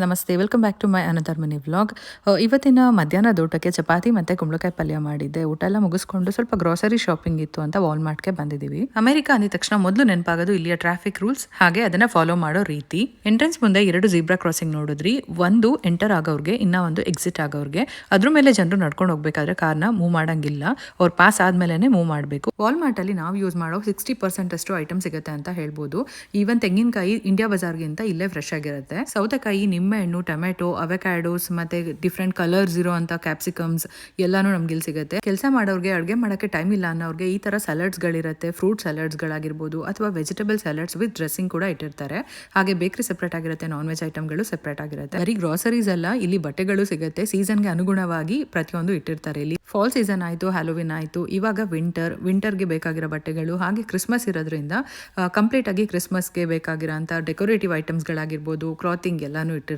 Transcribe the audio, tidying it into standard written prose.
ನಮಸ್ತೆ, welcome back to my another mini vlog. ಇವತ್ತಿನ ಮಧ್ಯಾಹ್ನದ ಊಟಕ್ಕೆ ಚಪಾತಿ ಮತ್ತೆ ಕುಂಬಳಕಾಯಿ ಪಲ್ಯ ಮಾಡಿದ್ದೆ. ಊಟ ಎಲ್ಲ ಮುಗಿಸ್ಕೊಂಡು ಸ್ವಲ್ಪ ಗ್ರೋಸರಿ ಶಾಪಿಂಗ್ ಇತ್ತು ಅಂತ ವಾಲ್ಮಾರ್ಟ್ಗೆ ಬಂದಿದ್ದೀವಿ. ಅಮೆರಿಕ ಅಂದಿದ ತಕ್ಷಣ ಮೊದಲು ನೆನಪಾಗೋದು ಇಲ್ಲಿಯ ಟ್ರಾಫಿಕ್ ರೂಲ್ಸ್, ಹಾಗೆ ಅದನ್ನ ಫಾಲೋ ಮಾಡೋ ರೀತಿ. ಎಂಟ್ರೆನ್ಸ್ ಮುಂದೆ 2 ಜೀಬ್ರಾ ಕ್ರಾಸಿಂಗ್ ನೋಡಿದ್ರಿ. ಒಂದು ಎಂಟರ್ ಆಗೋರ್ಗೆ, ಇನ್ನ ಒಂದು ಎಕ್ಸಿಟ್ ಆಗೋರ್ಗೆ. ಅದ್ರ ಮೇಲೆ ಜನರು ನಡ್ಕೊಂಡು ಹೋಗ್ಬೇಕಾದ್ರೆ ಕಾರ್ನ ಮೂವ್ ಮಾಡಂಗಿಲ್ಲ. ಅವ್ರು ಪಾಸ್ ಆದ್ಮೇಲೆ ಮೂವ್ ಮಾಡಬೇಕು. ವಾಲ್ಮಾರ್ಟ್ ಅಲ್ಲಿ ನಾವು ಯೂಸ್ ಮಾಡೋ 60% ಅಷ್ಟು ಐಟಮ್ ಸಿಗುತ್ತೆ ಅಂತ ಹೇಳ್ಬೋದು. ಈವನ್ ತೆಂಗಿನಕಾಯಿ ಇಂಡಿಯಾ ಬಜಾರ್ಗಿಂತ ಇಲ್ಲೇ ಫ್ರೆಶ್ ಆಗಿರುತ್ತೆ. ಸೌತೆಕಾಯಿ, ನಿಂಬೆಹಣ್ಣು, ಟೊಮೆಟೊ, ಅವಕ್ಯಾಡೋಸ್ ಮತ್ತೆ ಡಿಫ್ರೆಂಟ್ ಕಲರ್ಸ್ ಇರೋಂಥ ಕ್ಯಾಪ್ಸಿಕಮ್ಸ್ ಎಲ್ಲಾನು ನಮ್ಗೆ ಇಲ್ಲಿ ಸಿಗುತ್ತೆ. ಕೆಲಸ ಮಾಡೋರ್ಗೆ, ಅಡುಗೆ ಮಾಡೋಕ್ಕೆ ಟೈಮ್ ಇಲ್ಲ ಅನ್ನೋರ್ಗೆ ಈ ತರ ಗಳಿರುತ್ತೆ. ಫ್ರೂಟ್ ಗಳಾಗಿರ್ಬೋದು ಅಥವಾ ವೆಜಿಟೇಬಲ್ ಸಲಾಡ್ಸ್ ವಿತ್ ಡ್ರೆಸ್ಸಿಂಗ್ ಕೂಡ ಇಟ್ಟಿರ್ತಾರೆ. ಹಾಗೆ ಬೇಕರಿ ಸೆಪರೇಟ್ ಆಗಿರುತ್ತೆ, ನಾನ್ ವೆಜ್ ಐಟಮ್ಗಳು ಸೆಪರೇಟ್ ಆಗಿರುತ್ತೆ. ಬರೀ ಗ್ರಾಸರೀಸ್ ಅಲ್ಲ, ಇಲ್ಲಿ ಬಟ್ಟೆಗಳು ಸಿಗುತ್ತೆ. ಸೀಸನ್ಗೆ ಅನುಗುಣವಾಗಿ ಪ್ರತಿಯೊಂದು ಇಟ್ಟಿರ್ತಾರೆ. ಇಲ್ಲಿ ಫಾಲ್ ಸೀಸನ್ ಆಯಿತು, ಹ್ಯಾಲೋವಿನ್ ಆಯಿತು, ಇವಾಗ ವಿಂಟರ್ಗೆ ಬೇಕಾಗಿರೋ ಬಟ್ಟೆಗಳು, ಹಾಗೆ ಕ್ರಿಸ್ಮಸ್ ಇರೋದ್ರಿಂದ ಕಂಪ್ಲೀಟ್ ಆಗಿ ಕ್ರಿಸ್ಮಸ್ಗೆ ಬೇಕಾಗಿರೋ ಅಂತ ಡೆಕೋರೇಟಿವ್ ಐಟಮ್ಸ್ಗಳಾಗಿರ್ಬೋದು, ಕ್ಲಾತಿಂಗ್ ಎಲ್ಲಾನು ಇಟ್ಟಿರ್ತಾರೆ.